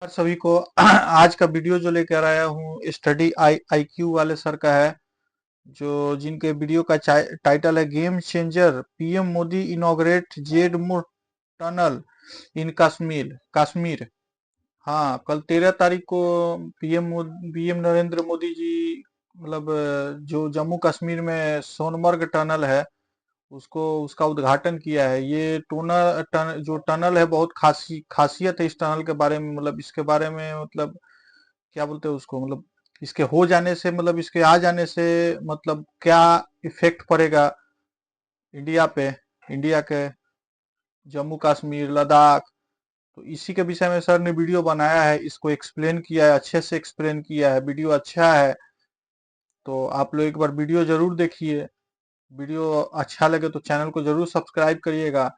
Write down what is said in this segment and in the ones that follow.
सभी को आज का वीडियो जो लेकर आया हूँ स्टडी IQ वाले सर का है। जो जिनके वीडियो का टाइटल है game changer, PM Modi inaugurate Z mode tunnel इन कश्मीर कश्मीर। हाँ, कल 13 तारीख को पीएम नरेंद्र मोदी जी मतलब जो जम्मू कश्मीर में सोनमर्ग टनल है उसको उसका उद्घाटन किया है। ये जो टनल है बहुत खासियत है इस टनल के बारे में। मतलब इसके बारे में मतलब क्या बोलते हैं उसको, मतलब इसके हो जाने से, मतलब इसके आ जाने से मतलब क्या इफेक्ट पड़ेगा इंडिया पे, इंडिया के जम्मू कश्मीर लद्दाख। तो इसी के विषय में सर ने वीडियो बनाया है, इसको एक्सप्लेन किया है, अच्छे से एक्सप्लेन किया है, वीडियो अच्छा है। तो आप लोग एक बार वीडियो जरूर देखिए। वीडियो अच्छा लगे तो चैनल को जरूर सब्सक्राइब करिएगा,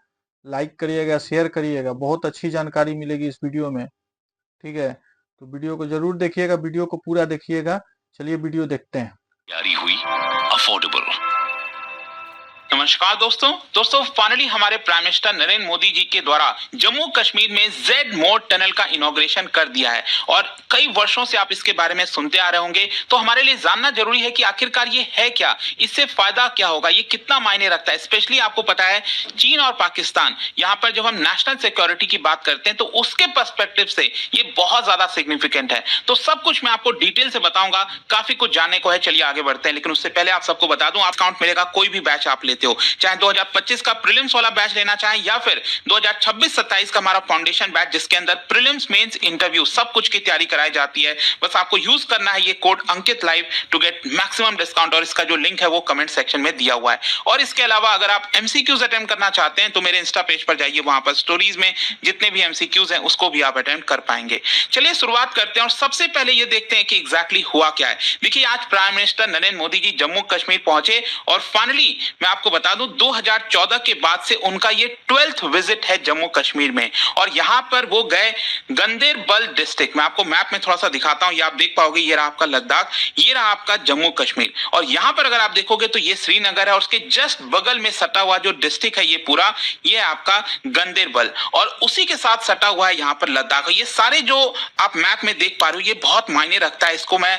लाइक करिएगा, शेयर करिएगा। बहुत अच्छी जानकारी मिलेगी इस वीडियो में। ठीक है, तो वीडियो को जरूर देखिएगा, वीडियो को पूरा देखिएगा। चलिए वीडियो देखते हैं। जारी हुई अफोर्डेबल। नमस्कार दोस्तों फाइनली हमारे प्राइम मिनिस्टर नरेंद्र मोदी जी के द्वारा जम्मू कश्मीर में जेड मोड टनल का इनॉग्रेशन कर दिया है और कई वर्षों से आप इसके बारे में सुनते आ रहे होंगे। तो हमारे लिए जानना जरूरी है कि आखिरकार ये है क्या, इससे फायदा क्या होगा, ये कितना मायने रखता है। स्पेशली आपको पता है चीन और पाकिस्तान, यहाँ पर जब हम नेशनल सिक्योरिटी की बात करते हैं तो उसके पर्सपेक्टिव से ये बहुत ज्यादा सिग्निफिकेंट है। तो सब कुछ मैं आपको डिटेल से बताऊंगा, काफी कुछ जानने को है। चलिए आगे बढ़ते हैं, लेकिन उससे पहले आप सबको बता दूं, आप अकाउंट मिलेगा कोई भी बैच आप लेते हो, चाहे 2025 का प्रीलिम्स वाला बैच लेना चाहे या फिर 2026-27 का हमारा फाउंडेशन बैच जिसके अंदर प्रीलिम्स मेंस इंटरव्यू सब कुछ की तैयारी कराई जाती है। बस आपको यूज करना है ये code Ankit live to get maximum discount, और इसका जो लिंक है वो कमेंट सेक्शन में दिया हुआ है। और इसके अलावा अगर आप एमसीक्यूज अटेम्प्ट करना चाहते हैं तो मेरे इंस्टा पेज पर जाइए, वहां पर स्टोरीज में जितने भी एमसीक्यूज हैं उसको भी आप अटेम्प्ट कर पाएंगे। चलिए शुरुआत करते हैं और सबसे पहले ये देखते हैं कि एग्जैक्टली हुआ क्या है। देखिए आज प्राइम मिनिस्टर नरेंद्र मोदी जी जम्मू कश्मीर पहुंचे और फाइनली मैं आपको बता दूं 2014 के बाद से उनका ये 12th विजिट है जम्मू कश्मीर में। और यहां पर वो गए गंदेरबल डिस्ट्रिक्ट में, आपको मैप में थोड़ा सा दिखाता हूं, ये आप देख पाओगे, ये रहा आपका लद्दाख, ये रहा आपका जम्मू कश्मीर। और यहां पर अगर आप देखोगे तो ये श्रीनगर है और उसके जस्ट बगल में सटा हुआ जो डिस्ट्रिक्ट है ये पूरा, ये है आपका गंदेरबल, और उसी के साथ सटा हुआ है यहां पर लद्दाख। ये सारे जो आप मैप में देख पा रहे हो ये बहुत मायने रखता है, इसको मैं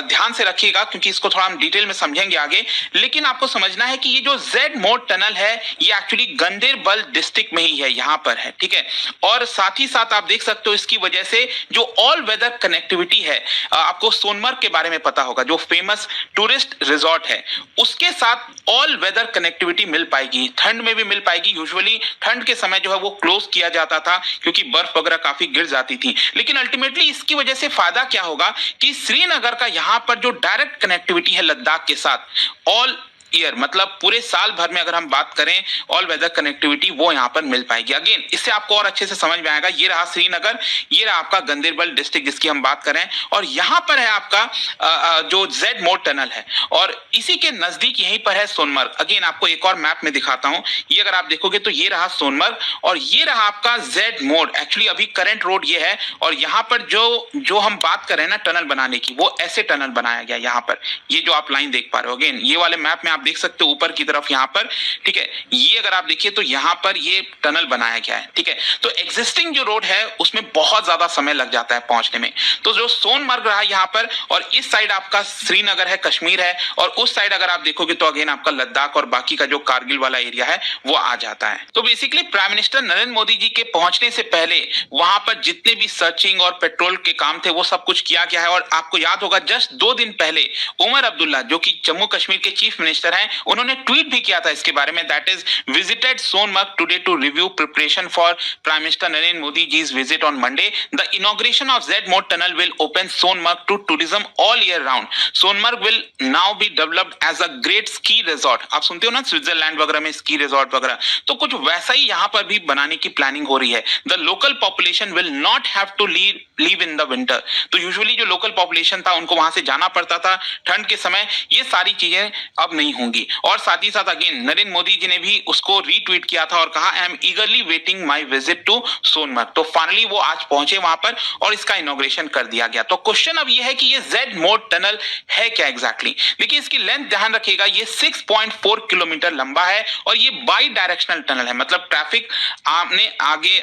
ध्यान से रखिएगा क्योंकि इसको थोड़ा हम डिटेल में समझेंगे आगे। लेकिन आपको समझना है कि ये जो जेड मोड टनल है ये एक्चुअली गंदेरबल डिस्ट्रिक्ट में ही है, यहां पर है, ठीक है। और साथ ही साथ आप देख सकते हो इसकी वजह से जो ऑल वेदर कनेक्टिविटी है, आपको सोनमर्ग के बारे में पता होगा जो फेमस टूरिस्ट रिजॉर्ट है, उसके साथ ऑल वेदर कनेक्टिविटी मिल पाएगी, ठंड में भी मिल पाएगी। यूजुअली ठंड के समय जो है वो क्लोज किया जाता था क्योंकि बर्फ वगैरह काफी गिर जाती थी। लेकिन अल्टीमेटली इसकी वजह से फायदा क्या होगा कि श्रीनगर का यहां पर जो डायरेक्ट कनेक्टिविटी है लद्दाख के साथ ऑल ईयर, मतलब पूरे साल भर में अगर हम बात करें ऑल वेदर कनेक्टिविटी वो यहां पर मिल पाएगी। अगेन इससे आपको और अच्छे से समझ में आएगा। ये रहा श्रीनगर, ये रहा आपका गंदेरबल डिस्ट्रिक्ट जिसकी हम बात करें, और यहां पर है आपका जो जेड मोड टनल है, और इसी के नजदीक यहीं पर है सोनमर्ग। अगेन आपको एक और मैप में दिखाता हूं, ये अगर आप देखोगे तो ये रहा सोनमर्ग और ये रहा आपका जेड मोड। एक्चुअली अभी करंट रोड ये है, और यहां पर जो हम बात कर रहे हैं ना टनल बनाने की, वो ऐसे टनल बनाया गया यहां पर, ये जो आप लाइन देख पा रहे हो। अगेन ये वाले मैप में आप देख सकते हो ऊपर की तरफ यहां पर, ठीक है, ये अगर आप देखिए तो यहां पर ये टनल बनाया गया है, ठीक है। तो एग्जिस्टिंग जो रोड है उसमें बहुत ज्यादा समय लग जाता है पहुंचने में। तो जो सोनमर्ग रहा यहां पर, और इस साइड आपका श्रीनगर है, कश्मीर है, और उस साइड अगर आप देखोगे तो अगेन आपका लद्दाख और बाकी का जो कारगिल वाला एरिया है वो आ जाता है। तो basically prime minister Narendra Modi ji के पहुंचने से पहले वहां पर जितने भी सर्चिंग और पेट्रोल के काम थे वो सब कुछ किया गया है। और आपको याद होगा जस्ट 2 दिन पहले उमर अब्दुल्ला जो कि जम्मू कश्मीर के चीफ मिनिस्टर हैं, उन्होंने ट्वीट भी किया था इसके बारे में, that is visited Sonamarg today to review preparation for prime minister Narendra Modi जी's visit on Monday. The inauguration of Z Mode Tunnel will open Sonmarg to tourism all year round. Sonmarg will now be developed as a great ski resort. आप सुनते हो ना Switzerland वगैरह में ski resort वगैरह, तो कुछ वैसा ही यहाँ पर भी बनाने की प्लानिंग हो रही है। The local population will not have to live in the winter. तो यूजुअली जो लोकल पॉपुलेशन था उनको वहां से जाना पड़ता था ठंड के समय, ये सारी चीजें अब नहीं होंगी। और साथ ही साथ अगेन नरेंद्र मोदी जी ने भी उसको रीट्वीट किया था और कहा I am eagerly waiting my visit to Sonamarg. तो फाइनली वो आज पहुंचे वहां पर और इसका इनॉग्रेशन कर दिया गया। तो क्वेश्चन अब ये है कि ये जेड मोड टनल है क्या एग्जैक्टली। देखिए इसकी लेंथ ध्यान रखिएगा, ये 6.4 किलोमीटर लंबा है और ये बाई डायरेक्शनल टनल है, मतलब ट्रैफिक आपने आगे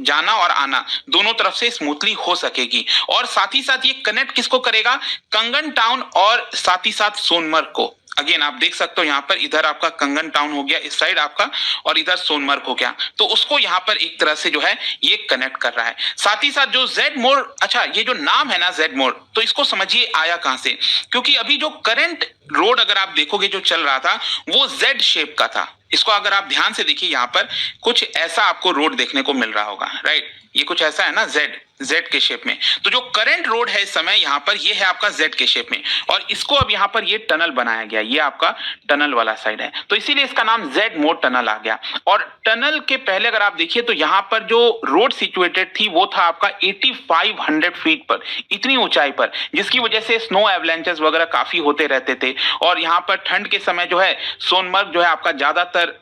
जाना और आना दोनों तरफ से स्मूथली हो सकेगी। और साथ ही साथ ये कनेक्ट किसको करेगा, कंगन टाउन और साथ ही साथ सोनमर्ग को। अगेन आप देख सकते हो यहाँ पर इधर आपका कंगन टाउन हो गया इस साइड आपका, और इधर सोनमर्ग हो गया, तो उसको यहाँ पर एक तरह से जो है ये कनेक्ट कर रहा है। साथ ही साथ जो जेड मोड, अच्छा ये जो नाम है ना जेड मोड, तो इसको समझिए आया कहां से, क्योंकि अभी जो करंट रोड अगर आप देखोगे जो चल रहा था वो जेड शेप का था। इसको अगर आप ध्यान से देखिए यहाँ पर कुछ ऐसा आपको रोड देखने को मिल रहा होगा, राइट, ये कुछ ऐसा है ना जेड के शेप में। तो जो करंट रोड है इस समय यहाँ पर ये है आपका जेड के शेप में, और इसको अब यहाँ पर ये टनल बनाया गया, ये आपका टनल वाला साइड है, तो इसीलिए इसका नाम जेड मोड टनल आ गया। और टनल के पहले अगर आप देखिए तो यहाँ पर जो रोड सिचुएटेड थी वो था आपका 8500 फीट पर, इतनी ऊंचाई पर, जिसकी वजह से स्नो एवलेंचेस वगैरह काफी होते रहते थे। और यहाँ पर ठंड के समय जो है सोनमर्ग जो है आपका ज्यादातर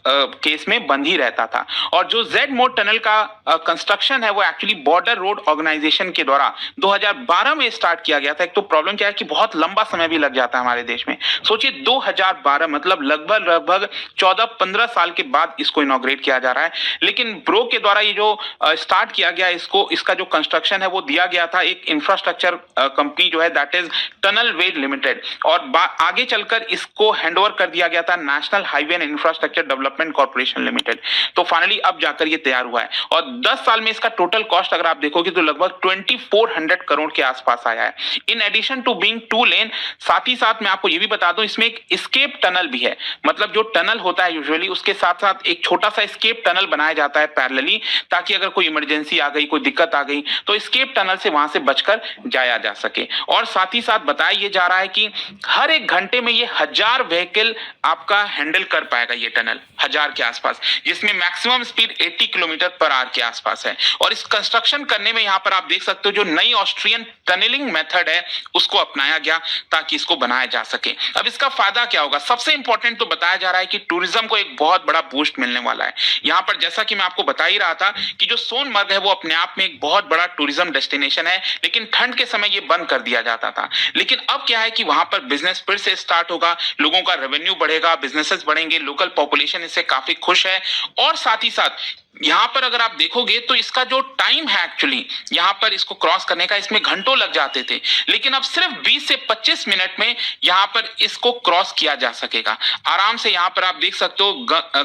केस में बंद ही रहता था। और जो जेड मोड टनल का कंस्ट्रक्शन है वो एक्चुअली बॉर्डर रोड ऑर्गेनाइजेशन के द्वारा 2012 में स्टार्ट किया गया था। एक तो प्रॉब्लम क्या है कि बहुत लंबा समय भी लग जाता है हमारे देश में, सोचिए 2012 मतलब लगभग 14-15 साल के बाद इसको इनॉग्रेट किया जा रहा है। लेकिन ब्रो के द्वारा ये जो स्टार्ट किया गया इसका जो कंस्ट्रक्शन है वो दिया गया था एक इंफ्रास्ट्रक्चर कंपनी जो है that is tunnel ways limited, और आगे चलकर इसको हैंडओवर कर दिया गया था national highway and infrastructure development corporation limited. तो फाइनली अब जाकर ये तैयार हुआ है, और 10 साल में इसका टोटल कॉस्ट अगर आप देखोगे तो लगभग 2400 करोड़ के आसपास आया है। इन एडिशन टू बीइंग 2 लेन, साथ ही साथ मैं आपको ये भी बता दूं इसमें एक एस्केप टनल भी है, मतलब जो टनल होता है यूजुअली उसके साथ साथ एक छोटा सा एस्केप टनल बनाया जाता है पैरेलली, ताकि अगर कोई इमरजेंसी आ गई, कोई दिक्कत आ गई तो एस्केप टनल से वहां से बचकर जाया जा सके। और साथ ही साथ बताया ये जा रहा है कि हर एक घंटे में ये 1000 व्हीकल आपका हैंडल कर पाएगा ये टनल, 1000 के आसपास, जिसमें maximum speed 80 kilometre per hour के आसपास है। और इस कंस्ट्रक्शन करने में यहां पर आप देख सकते हो जो नई ऑस्ट्रियन टनलिंग मेथड है उसको अपनाया गया ताकि इसको बनाया जा सके। अब इसका फायदा क्या होगा, सबसे इंपॉर्टेंट तो बताया जा रहा है कि टूरिज्म को एक बहुत बड़ा बूस्ट मिलने वाला है। यहां पर जैसा कि मैं आपको बता ही रहा था कि जो सोनमर्ग है वो अपने आप में एक बहुत बड़ा टूरिज्म डेस्टिनेशन है, लेकिन ठंड के समय ये बंद कर दिया जाता था। लेकिन अब क्या है कि वहां पर बिजनेस फिर से स्टार्ट होगा, लोगों का रेवेन्यू बढ़ेगा, बिजनेसेस बढ़ेंगे, लोकल पॉपुलेशन इससे काफी खुश है। और साथ ही साथ यहां पर अगर आप देखोगे तो इसका जो टाइम है एक्चुअली यहां पर इसको क्रॉस करने का, इसमें घंटों लग जाते थे, लेकिन अब सिर्फ 20 से 25 मिनट में यहां पर इसको क्रॉस किया जा सकेगा आराम से। यहां पर आप देख सकते हो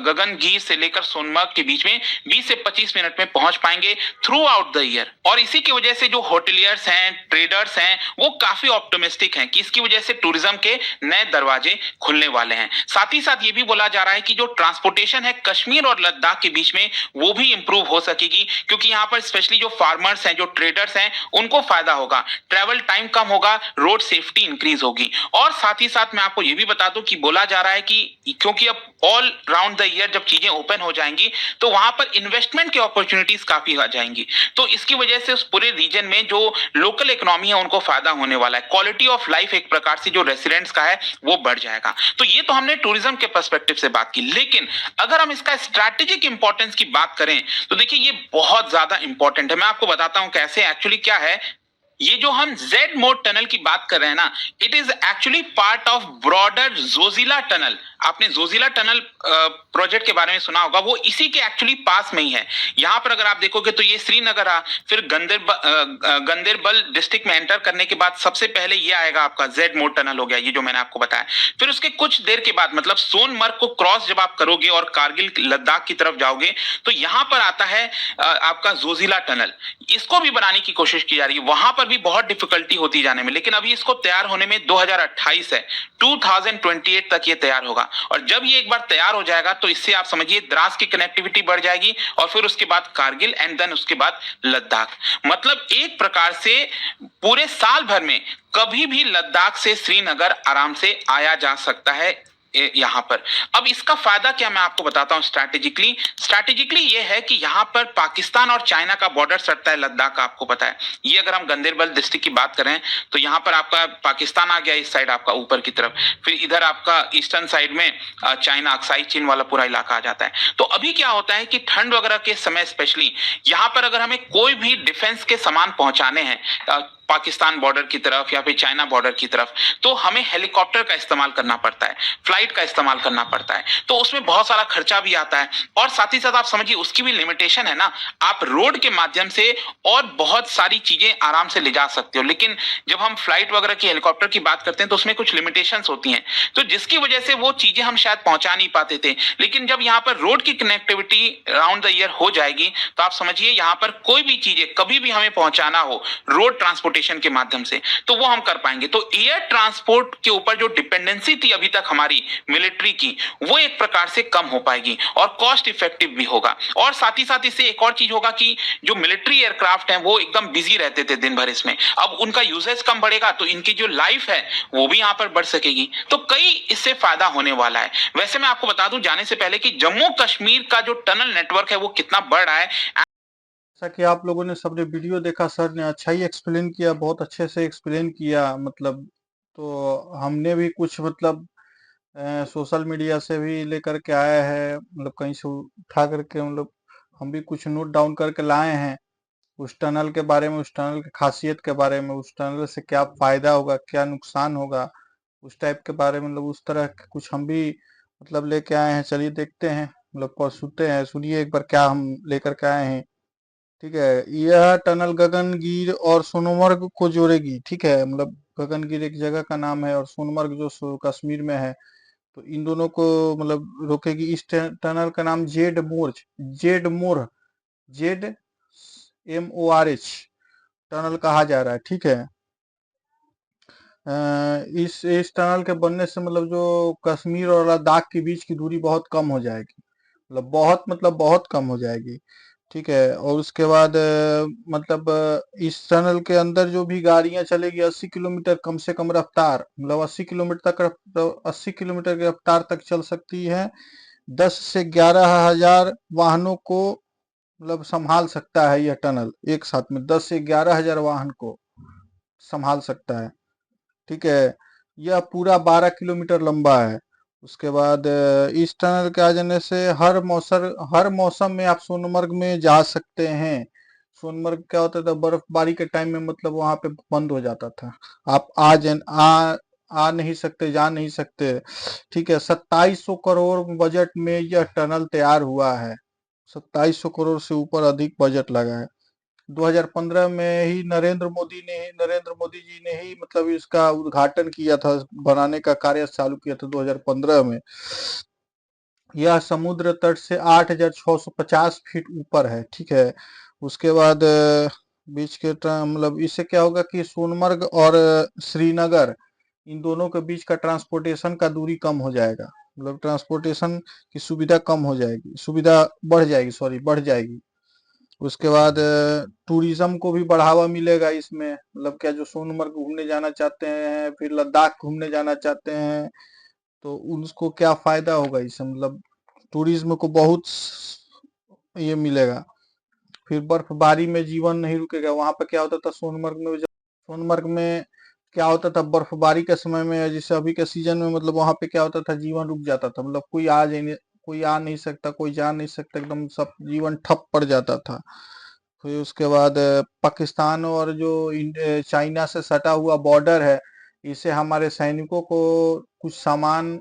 गगनगीर से लेकर सोनमर्ग के बीच में 20 से 25 मिनट में पहुंच पाएंगे थ्रू आउट द ईयर। और इसी की वजह से जो होटलियर्स हैं, ट्रेडर्स हैं, वो काफी ऑप्टिमिस्टिक हैं कि इसकी वजह से टूरिज्म के नए दरवाजे खुलने वाले हैं। साथ ही साथ ये भी बोला जा रहा है कि जो ट्रांसपोर्टेशन है कश्मीर और लद्दाख के बीच में वो भी इंप्रूव हो सकेगी, क्योंकि यहाँ पर स्पेशली जो फार्मर्स हैं, जो ट्रेडर्स हैं, उनको फायदा होगा, ट्रैवल टाइम कम होगा, रोड सेफ्टी इंक्रीज होगी। और साथ ही साथ मैं आपको ये भी बता दूं कि बोला जा रहा है कि क्योंकि अब ऑल राउंड द ईयर जब चीजें ओपन हो जाएंगी तो वहां पर इन्वेस्टमेंट की अपॉर्चुनिटीज काफी आ जाएंगी, तो इसकी वजह से उस पूरे रीजन में जो लोकल इकोनॉमी है उनको फायदा होने वाला है, क्वालिटी ऑफ लाइफ एक प्रकार से जो रेसिडेंट्स का है वो बढ़ जाएगा। तो ये तो हमने टूरिज्म के पर्सपेक्टिव से बात की, लेकिन अगर हम इसका स्ट्रैटेजिक इंपॉर्टेंस की बात करें तो देखिए ये बहुत ज्यादा इंपॉर्टेंट है। मैं आपको बताता हूं कैसे। एक्चुअली क्या है, ये जो हम जेड मोड टनल की बात कर रहे हैं ना, it is actually part of broader Zoji La tunnel. आपने जोजिला टनल प्रोजेक्ट के बारे में सुना होगा, वो इसी के एक्चुअली पास में ही है। यहां पर अगर आप देखोगे तो ये श्रीनगर आ, फिर गंदेरबल डिस्ट्रिक्ट में एंटर करने के बाद सबसे पहले ये आएगा आपका जेड मोड टनल हो गया, ये जो मैंने आपको बताया। फिर उसके कुछ देर के बाद मतलब सोनमर्ग को क्रॉस जब आप करोगे और कारगिल लद्दाख की तरफ जाओगे तो यहां पर आता है आपका जोजिला टनल। इसको भी बनाने की कोशिश की जा रही है, वहां पर भी बहुत डिफिकल्टी होती जाने में, लेकिन अभी इसको तैयार होने में 2028 है, 2028 तक ये तैयार होगा। और जब ये एक बार तैयार हो जाएगा तो इससे आप समझिए द्रास की कनेक्टिविटी बढ़ जाएगी, और फिर उसके बाद कारगिल एंड देन उसके बाद लद्दाख। मतलब एक प्रकार से पूरे साल भर में कभी भी लद्दाख से श्रीनगर आराम से आया जा सकता है यहाँ पर। अब इसका फायदा क्या मैं आपको बताता हूँ स्ट्रैटेजिकली ये है कि यहाँ पर पाकिस्तान और चाइना का बॉर्डर सटता है लद्दाख का, आपको पता है। ये अगर हम गंदेरबल डिस्ट्रिक्ट की बात करें तो यहाँ पर आपका पाकिस्तान आ गया इस साइड आपका ऊपर की तरफ, फिर इधर आपका ईस्टर्न साइड में चाइना अक्साई चीन वाला पूरा इलाका आ जाता है। तो अभी क्या होता है कि ठंड वगैरह के समय स्पेशली यहाँ पर अगर हमें कोई भी डिफेंस के सामान पहुंचाने हैं पाकिस्तान बॉर्डर की तरफ या फिर चाइना बॉर्डर की तरफ, तो हमें हेलीकॉप्टर का इस्तेमाल करना पड़ता है, फ्लाइट का इस्तेमाल करना पड़ता है। तो उसमें बहुत सारा खर्चा भी आता है और साथ ही साथ आप समझिए उसकी भी लिमिटेशन है ना। आप रोड के माध्यम से और बहुत सारी चीजें आराम से ले जा सकते हो, लेकिन जब हम फ्लाइट वगैरह की हेलीकॉप्टर की बात करते हैं तो उसमें कुछ लिमिटेशंस होती हैं, तो जिसकी वजह से वो चीजें हम शायद पहुंचा नहीं पाते थे। लेकिन जब यहाँ पर रोड की कनेक्टिविटी राउंड द ईयर हो जाएगी तो आप समझिए यहाँ पर कोई भी चीजें कभी भी हमें पहुंचाना हो रोड ट्रांसपोर्टेशन के माध्यम से तो वो हम कर पाएंगे। तो एयर ट्रांसपोर्ट के ऊपर जो डिपेंडेंसी थी अभी तक हमारी मिलिट्री की, वो एक प्रकार से कम हो पाएगी और कॉस्ट इफेक्टिव भी होगा। और साथ ही साथ इससे एक और चीज होगा कि जो मिलिट्री एयरक्राफ्ट हैं वो एकदम बिजी रहते थे दिन भर इसमें, अब उनका यूजेज कम बढ़ेगा तो इनकी जो लाइफ है वो भी यहाँ पर बढ़ सकेगी। तो कई इससे फायदा होने वाला है। वैसे मैं आपको बता दूं जाने से पहले कि जम्मू कश्मीर का जो टनल नेटवर्क है वो कितना बढ़ रहा है। जैसा कि आप लोगों ने सबने वीडियो देखा, सर ने अच्छा ही एक्सप्लेन किया, बहुत अच्छे से एक्सप्लेन किया मतलब। तो हमने भी कुछ मतलब सोशल मीडिया से भी लेकर के आए हैं, मतलब कहीं से उठा करके मतलब हम भी कुछ नोट डाउन करके लाए हैं उस टनल के बारे में, उस टनल की खासियत के बारे में, उस टनल से क्या फायदा होगा, क्या नुकसान होगा, उस टाइप के बारे में, मतलब उस तरह के कुछ हम भी मतलब लेके आए हैं। चलिए देखते हैं, मतलब सुनते हैं, सुनिए एक बार क्या हम लेकर के आए हैं। ठीक है, यह टनल गगनगिर और सोनमर्ग को जोड़ेगी। ठीक है, मतलब गगनगिर एक जगह का नाम है और सोनमर्ग जो कश्मीर में है, तो इन दोनों को मतलब रोकेगी। इस टनल का नाम ZMORH टनल कहा जा रहा है। ठीक है, इस टनल के बनने से मतलब जो कश्मीर और लद्दाख के बीच की दूरी बहुत कम हो जाएगी, मतलब बहुत कम हो जाएगी। ठीक है, और उसके बाद इस टनल के अंदर जो भी गाड़ियां चलेगी 80 किलोमीटर कम से कम रफ्तार, मतलब 80 किलोमीटर की रफ्तार तक चल सकती है। 10 से 11 हजार वाहनों को मतलब संभाल सकता है यह टनल, एक साथ में 10 से 11 हजार वाहन को संभाल सकता है। ठीक है, यह पूरा 12 किलोमीटर लंबा है। उसके बाद इस टनल के आ जाने से हर मौसम में आप सोनमर्ग में जा सकते हैं। सोनमर्ग क्या होता था, बर्फबारी के टाइम में मतलब वहां पे बंद हो जाता था, आप आ नहीं सकते, जा नहीं सकते। ठीक है, 2700 करोड़ बजट में यह टनल तैयार हुआ है। 2700 करोड़ से ऊपर अधिक बजट लगा है। 2015 में ही नरेंद्र मोदी जी ने ही मतलब इसका उद्घाटन किया था, बनाने का कार्य चालू किया था 2015 में। यह समुद्र तट से 8650 फीट ऊपर है। ठीक है, उसके बाद बीच के मतलब इससे क्या होगा कि सोनमर्ग और श्रीनगर इन दोनों के बीच का ट्रांसपोर्टेशन का दूरी कम हो जाएगा, मतलब ट्रांसपोर्टेशन की सुविधा कम हो जाएगी, सुविधा बढ़ जाएगी। उसके बाद टूरिज्म को भी बढ़ावा मिलेगा इसमें, मतलब क्या जो सोनमर्ग घूमने जाना चाहते हैं, फिर लद्दाख घूमने जाना चाहते हैं, तो उनको क्या फायदा होगा इससे, मतलब टूरिज्म को बहुत ये मिलेगा। फिर बर्फबारी में जीवन नहीं रुकेगा। वहां पे क्या होता था सोनमर्ग में क्या होता था बर्फबारी के समय में, जैसे अभी के सीजन में, मतलब वहां पे क्या होता था जीवन रुक जाता था, मतलब कोई आ नहीं सकता, कोई जा नहीं सकता, एकदम सब जीवन ठप पड़ जाता था। फिर उसके बाद पाकिस्तान और जो चाइना से सटा हुआ बॉर्डर है, इससे हमारे सैनिकों को कुछ सामान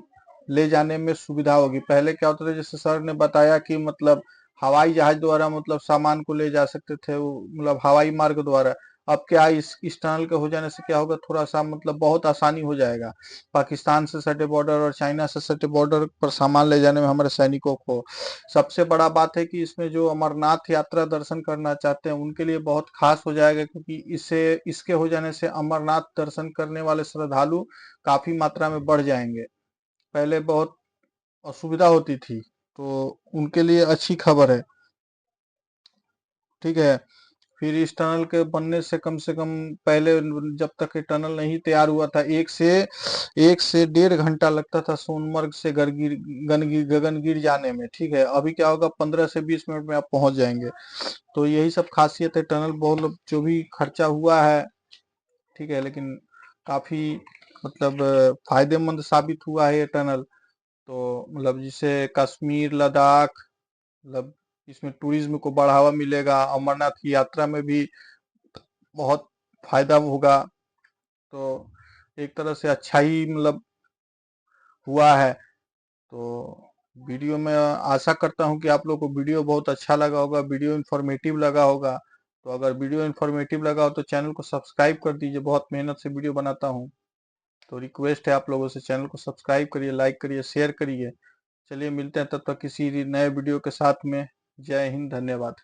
ले जाने में सुविधा होगी। पहले क्या होता था, जैसे सर ने बताया कि मतलब हवाई जहाज द्वारा मतलब सामान को ले जा सकते थे, मतलब हवाई मार्ग द्वारा। अब क्या इस टनल के हो जाने से क्या होगा, थोड़ा सा मतलब बहुत आसानी हो जाएगा पाकिस्तान से सटे बॉर्डर और चाइना से सटे बॉर्डर पर सामान ले जाने में हमारे सैनिकों को। सबसे बड़ा बात है कि इसमें जो अमरनाथ यात्रा दर्शन करना चाहते हैं उनके लिए बहुत खास हो जाएगा, क्योंकि इसके हो जाने से अमरनाथ दर्शन करने वाले श्रद्धालु काफी मात्रा में बढ़ जाएंगे। पहले बहुत असुविधा होती थी, तो उनके लिए अच्छी खबर है। ठीक है, फिर इस टनल के बनने से कम पहले जब तक ये टनल नहीं तैयार हुआ था 1 से 1.5 घंटा लगता था सोनमर्ग से गगनगिर जाने में। ठीक है, अभी क्या होगा 15 से 20 मिनट में आप पहुंच जाएंगे। तो यही सब खासियत है टनल। बहुत जो भी खर्चा हुआ है, ठीक है, लेकिन काफी मतलब फायदेमंद साबित हुआ है ये टनल। तो मतलब जिससे कश्मीर लद्दाख, मतलब इसमें टूरिज्म को बढ़ावा मिलेगा, अमरनाथ की यात्रा में भी बहुत फायदा होगा। तो एक तरह से अच्छा ही मतलब हुआ है। तो वीडियो में आशा करता हूं कि आप लोग को वीडियो बहुत अच्छा लगा होगा, वीडियो इन्फॉर्मेटिव लगा होगा। तो अगर वीडियो इन्फॉर्मेटिव लगा हो तो चैनल को सब्सक्राइब कर दीजिए, बहुत मेहनत से वीडियो बनाता हूं। तो रिक्वेस्ट है आप लोगों से, चैनल को सब्सक्राइब करिए, लाइक करिए, शेयर करिए। चलिए मिलते हैं तब तक किसी नए वीडियो के साथ में। जय हिंद, धन्यवाद।